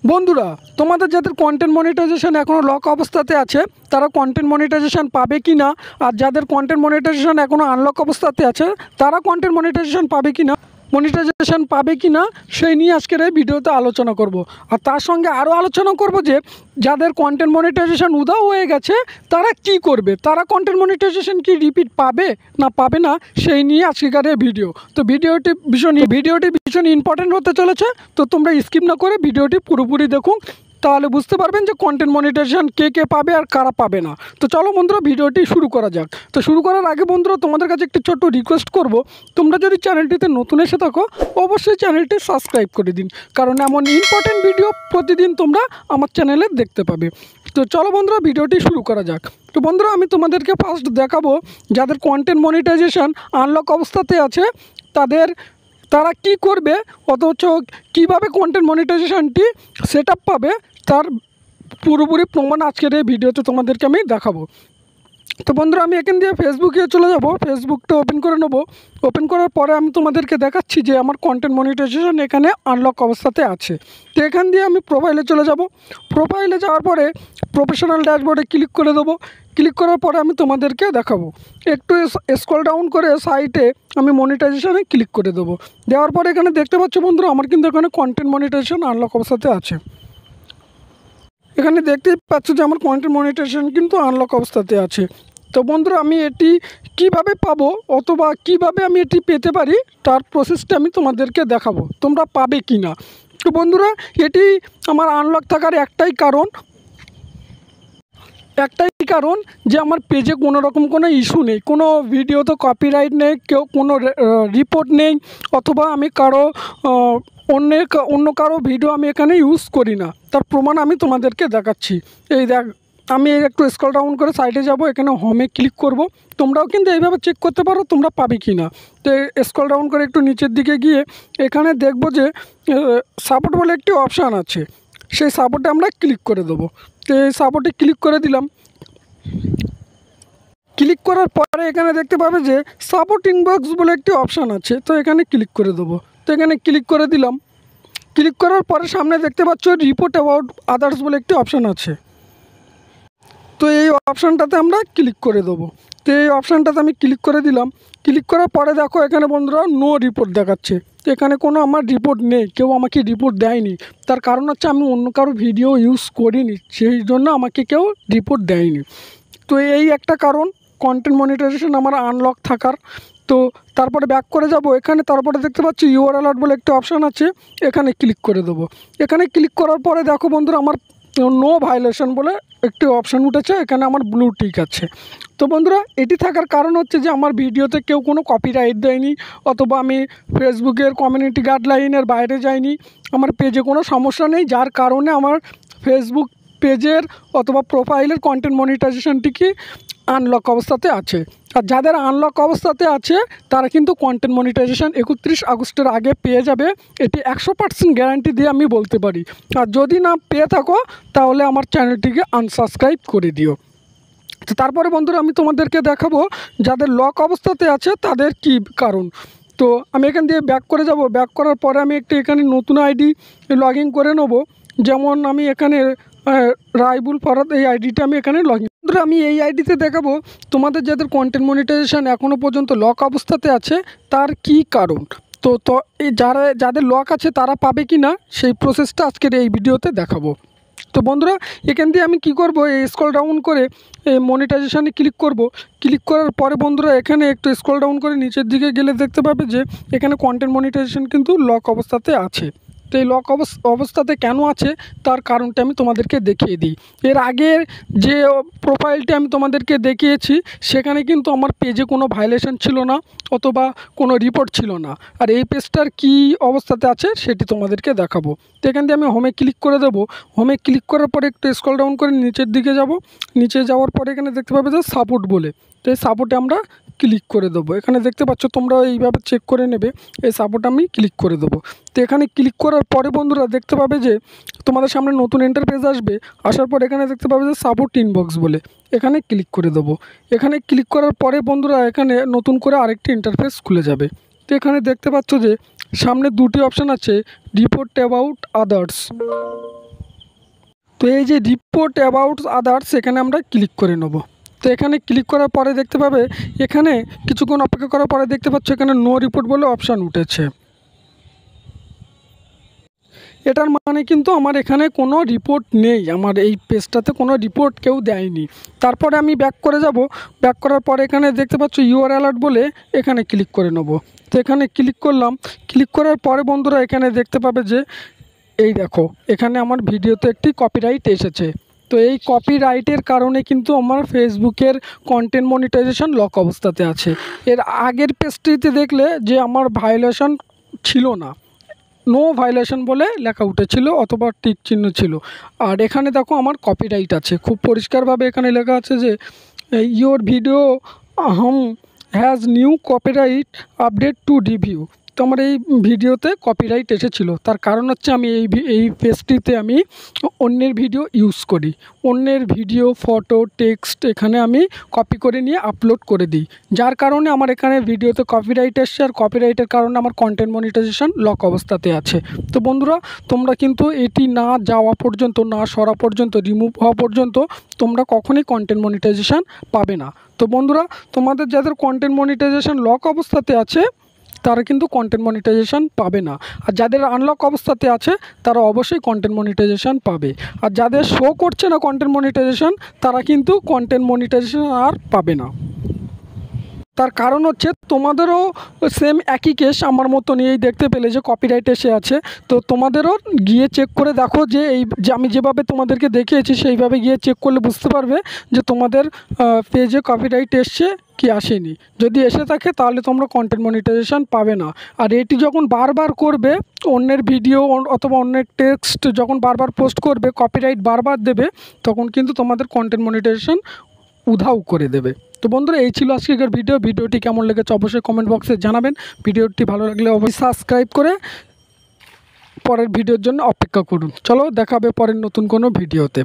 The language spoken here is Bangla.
বন্ধুরা, তোমাদের যাদের কন্টেন্ট মনিটাইজেশন এখনও লক অবস্থাতে আছে তারা কন্টেন্ট মনিটাইজেশন পাবে কি না, আর যাদের কন্টেন্ট মনিটাইজেশন এখনও আনলক অবস্থাতে আছে তারা কন্টেন্ট মনিটাইজেশন পাবে কি না সেই নিয়ে আজকের এই ভিডিওতে আলোচনা করব। আর তার সঙ্গে আরও আলোচনা করব যে যাদের কন্টেন্ট মনিটাইজেশন উধাও হয়ে গেছে তারা কি করবে, তারা কন্টেন্ট মনিটাইজেশন কি রিপিট পাবে না পাবে না সেই নিয়ে আজকের এই ভিডিও। তো ভিডিওটি ভীষণ ইম্পর্টেন্ট হতে চলেছে, তো তোমরা স্কিপ না করে ভিডিওটি পুরোপুরি দেখুন, তাহলে বুঝতে পারবেন যে কন্টেন্ট মনিটাইজেশন কে কে পাবে আর কারা পাবে না। তো চলো বন্ধুরা ভিডিওটি শুরু করা যাক। তো শুরু করার আগে বন্ধুরা তোমাদের কাছে একটি ছোট্ট রিকোয়েস্ট করব, তোমরা যদি চ্যানেলটিতে নতুন এসে থাকো অবশ্যই চ্যানেলটি সাবস্ক্রাইব করে দিন, কারণ এমন ইম্পর্টেন্ট ভিডিও প্রতিদিন তোমরা আমার চ্যানেলে দেখতে পাবে। তো চলো বন্ধুরা ভিডিওটি শুরু করা যাক। তো বন্ধুরা আমি তোমাদেরকে ফার্স্ট দেখাবো যাদের কন্টেন্ট মনিটাইজেশন আনলক অবস্থাতে আছে তারা কি করবে, অথচ কীভাবে কন্টেন্ট মনিটাইজেশনটি সেট আপ পাবে তার পুরোপুরি প্রমাণ আজকের এই ভিডিওতে তোমাদেরকে আমি দেখাবো। তো বন্ধুরা আমি এখান দিয়ে ফেসবুকে চলে যাব, ফেসবুকটা ওপেন করে নেব। ওপেন করার পরে আমি তোমাদেরকে দেখাচ্ছি যে আমার কন্টেন্ট মনিটাইজেশন এখানে আনলক অবস্থাতে আছে। তো এখান দিয়ে আমি প্রোফাইলে চলে যাব। প্রোফাইলে যাওয়ার পরে প্রফেশনাল ড্যাশবোর্ডে ক্লিক করে দেবো। ক্লিক করার পরে আমি তোমাদেরকে দেখাবো। একটু স্ক্রল ডাউন করে সাইটে আমি মনিটাইজেশনে ক্লিক করে দেবো। দেওয়ার পরে এখানে দেখতে পাচ্ছ বন্ধুরা আমার কিন্তু এখানে কন্টেন্ট মনিটাইজেশন আনলক অবস্থাতে আছে। এখানে দেখতেই পাচ্ছ যে আমার কন্টেন্ট মনিটাইজেশন কিন্তু আনলক অবস্থাতে আছে। তো বন্ধুরা আমি এটি কিভাবে পাবো অথবা কিভাবে আমি এটি পেতে পারি তার প্রসেসটা আমি তোমাদেরকে দেখাবো, তোমরা পাবে কি না। তো বন্ধুরা এটি আমার আনলক থাকার একটাই কারণ যে আমার পেজে কোনো রকম কোনো ইস্যু নেই, কোনো ভিডিওতে কপিরাইট নেই, কোনো রিপোর্ট নেই, অথবা আমি অন্য কারো ভিডিও আমি এখানে ইউজ করি না, তার প্রমাণ আমি তোমাদেরকে দেখাচ্ছি। এই দেখ, আমি একটু স্ক্রল ডাউন করে সাইডে যাব, এখানে হোমে ক্লিক করব। তোমরাও কিন্তু এইভাবে চেক করতে পারো তোমরা পাবে কি না। তো স্ক্রল ডাউন করে একটু নিচের দিকে গিয়ে এখানে দেখব যে সাপোর্ট বলে একটি অপশান আছে, সেই সাপোর্টে আমরা ক্লিক করে দেবো। তো এই সাপোর্টে ক্লিক করে দিলাম। ক্লিক করার পরে এখানে দেখতে পাবে যে সাপোর্ট ইনবক্স বলে একটি অপশান আছে, তো এখানে ক্লিক করে দেবো। তো এখানে ক্লিক করে দিলাম। ক্লিক করার পরে সামনে দেখতে পাচ্ছ রিপোর্ট অ্যাবাউট আদার্স বলে একটি অপশান আছে, তো এই অপশানটাতে আমরা ক্লিক করে দেবো। তো এই অপশানটাতে আমি ক্লিক করে দিলাম। ক্লিক করার পরে দেখো এখানে বন্ধুরা নো রিপোর্ট দেখাচ্ছে, তো এখানে কোনো আমার রিপোর্ট নেই, কেউ আমাকে রিপোর্ট দেয়নি। তার কারণ হচ্ছে আমি অন্য কারো ভিডিও ইউজ করিনি, সেই জন্য আমাকে কেউ রিপোর্ট দেয়নি। তো এই একটা কারণ কন্টেন্ট মনিটাইজেশন আমার আনলক থাকার। তো তারপরে ব্যাক করে যাব, এখানে তারপরে দেখতে পাচ্ছি ইউআর অ্যালার্ট বলে একটা অপশান আছে, এখানে ক্লিক করে দেবো। এখানে ক্লিক করার পরে দেখো বন্ধুরা আমার নো ভায়োলেশন বলে একটি অপশান উঠেছে, এখানে আমার ব্লু টিক আছে। তো বন্ধুরা এটি থাকার কারণ হচ্ছে যে আমার ভিডিওতে কেউ কোনো কপিরাইট দেয়নি, অথবা আমি ফেসবুকের কমিউনিটি গাইডলাইনের বাইরে যাইনি, আমার পেজে কোনো সমস্যা নেই, যার কারণে আমার ফেসবুক পেজের অথবা প্রোফাইলের কন্টেন্ট মনিটাইজেশনটি কি আনলক অবস্থাতে আছে। আর যাদের আনলক অবস্থাতে আছে তারা কিন্তু কন্টেন্ট মনিটাইজেশন 31 আগস্টের আগে পেয়ে যাবে, এটি 100% গ্যারান্টি দিয়ে আমি বলতে পারি। আর যদি না পেয়ে থাকো তাহলে আমার চ্যানেলটিকে আনসাবস্ক্রাইব করে দিও। তো তারপরে বন্ধুরা আমি তোমাদেরকে দেখাবো যাদের লক অবস্থাতে আছে তাদের কি কারণ। তো আমি এখান দিয়ে ব্যাক করে যাব। ব্যাক করার পরে আমি একটি এখানে নতুন আইডি লগ ইন করে নেব, যেমন আমি এখানে রাইবুল ফরাদ এই আইডিটা আমি এখানে লগ ইন। আমি এই আইডিতে দেখাবো তোমাদের যাদের কন্টেন্ট মনিটাইজেশন এখনও পর্যন্ত লক অবস্থাতে আছে তার কি কারণ। তো এই যাদের লক আছে তারা পাবে কি না সেই প্রসেসটা আজকের এই ভিডিওতে দেখাবো। তো বন্ধুরা এখান দিয়ে আমি কি করব, এই স্ক্রল ডাউন করে এই মনিটাইজেশানে ক্লিক করব। ক্লিক করার পরে বন্ধুরা এখানে একটু স্ক্রল ডাউন করে নিচের দিকে গেলে দেখতে পাবে যে এখানে কন্টেন্ট মনিটাইজেশন কিন্তু লক অবস্থাতে আছে। তো এই লক অবস্থাতে কেন আছে তার কারণটা আমি তোমাদেরকে দেখিয়ে দিই। এর আগের যে প্রোফাইলটি আমি তোমাদেরকে দেখিয়েছি সেখানে কিন্তু আমার পেজে কোনো ভায়োলেশন ছিল না, অথবা কোনো রিপোর্ট ছিল না। আর এই পেজটার কি অবস্থাতে আছে সেটি তোমাদেরকে দেখাবো। তো এখান দিয়ে আমি হোমে ক্লিক করে দেবো। হোমে ক্লিক করার পরে একটু স্ক্রল ডাউন করে নিচের দিকে যাব। নিচে যাওয়ার পরে এখানে দেখতে পাবে যে সাপোর্ট বলে, তো এই সাপোর্টে আমরা ক্লিক করে দেবো। এখানে দেখতে পাচ্ছ তোমরা এইভাবে চেক করে নেবে, এই সাপোর্ট আমি ক্লিক করে দেবো। তো এখানে ক্লিক করার পরে বন্ধুরা দেখতে পাবে যে তোমাদের সামনে নতুন ইন্টারফেস আসবে। আসার পর এখানে দেখতে পাবে যে সাপোর্ট ইনবক্স বলে, এখানে ক্লিক করে দেবো। এখানে ক্লিক করার পরে বন্ধুরা এখানে নতুন করে আরেকটি ইন্টারফেস খুলে যাবে। তো এখানে দেখতে পাচ্ছ যে সামনে দুটি অপশান আছে, রিপোর্ট অ্যাবাউট আদার্স। তো এই যে রিপোর্ট অ্যাবাউট আদার্স, এখানে আমরা ক্লিক করে নেব। তো এখানে ক্লিক করার পরে দেখতে পাবে, এখানে কিছুক্ষণ অপেক্ষা করার পরে দেখতে পাচ্ছ এখানে নো রিপোর্ট বলে অপশান উঠেছে। এটার মানে কিন্তু আমার এখানে কোনো রিপোর্ট নেই, আমার এই পেজটাতে কোনো রিপোর্ট কেউ দেয়নি। তারপরে আমি ব্যাক করে যাব। ব্যাক করার পরে এখানে দেখতে পাচ্ছ ইউআর অ্যালার্ট বলে এখানে ক্লিক করে নেব। তো এখানে ক্লিক করলাম। ক্লিক করার পরে বন্ধুরা এখানে দেখতে পাবে যে এই দেখো, এখানে আমার ভিডিওতে একটি কপিরাইট এসেছে। তো এই কপিরাইটের কারণে কিন্তু আমার ফেসবুকের কন্টেন্ট মনিটাইজেশন লক অবস্থাতে আছে। এর আগের পেজটিতে দেখলে যে আমার ভায়োলেশন ছিল না, নো ভায়োলেশন বলে লেখা উঠেছিল অথবা টিক চিহ্ন ছিল। আর এখানে দেখো আমার কপিরাইট আছে, খুব পরিষ্কারভাবে এখানে লেখা আছে যে your video has new copyright update to review. তো আমার এই ভিডিওতে কপিরাইট এসেছিলো, তার কারণ হচ্ছে আমি এই পেজটিতে আমি অন্যের ভিডিও ইউজ করি, অন্যের ভিডিও, ফটো, টেক্সট এখানে আমি কপি করে নিয়ে আপলোড করে দিই, যার কারণে আমার এখানে ভিডিওতে কপিরাইট এসছে। আর কপিরাইটের কারণে আমার কন্টেন্ট মনিটাইজেশন লক অবস্থাতে আছে। তো বন্ধুরা, তোমরা কিন্তু এটি না যাওয়া পর্যন্ত, না সরা পর্যন্ত, রিমুভ হওয়া পর্যন্ত তোমরা কখনোই কন্টেন্ট মনিটাইজেশন পাবে না। তো বন্ধুরা, তোমাদের যাদের কন্টেন্ট মনিটাইজেশন লক অবস্থাতে আছে তারা কিন্তু কন্টেন্ট মনিটাইজেশন পাবে না। আর যাদের আনলক অবস্থাতে আছে তারা অবশ্যই কন্টেন্ট মনিটাইজেশন পাবে। আর যাদের শো করছে না কন্টেন্ট মনিটাইজেশন, তারা কিন্তু কন্টেন্ট মনিটাইজেশন আর পাবে না। তার কারণ হচ্ছে তোমাদেরও সেম একই কেস আমার মতনই, এই দেখতে পেলে যে কপিরাইট এসে আছে। তো তোমাদেরও গিয়ে চেক করে দেখো যে যে আমি যেভাবে তোমাদেরকে দেখিয়েছি সেইভাবে গিয়ে চেক করলে বুঝতে পারবে যে তোমাদের পেজে কপিরাইট এসছে কি আসেনি। যদি এসে থাকে তাহলে তোমরা কন্টেন্ট মনিটাইজেশন পাবে না। আর এটি যখন বারবার করবে, অন্যের ভিডিও অথবা অন্যের টেক্সট যখন বারবার পোস্ট করবে, কপিরাইট বারবার দেবে, তখন কিন্তু তোমাদের কন্টেন্ট মনিটাইজেশন উধাও করে দেবে। তো বন্ধুরা, এই ছিল আজকের ভিডিওটি কেমন লেগেছে অবশ্যই কমেন্ট বক্সে জানাবেন। ভিডিওটি ভালো লাগলে অবশ্যই সাবস্ক্রাইব করে পরের ভিডিওর জন্য অপেক্ষা করুন। চলো, দেখা হবে পরের নতুন কোনো ভিডিওতে।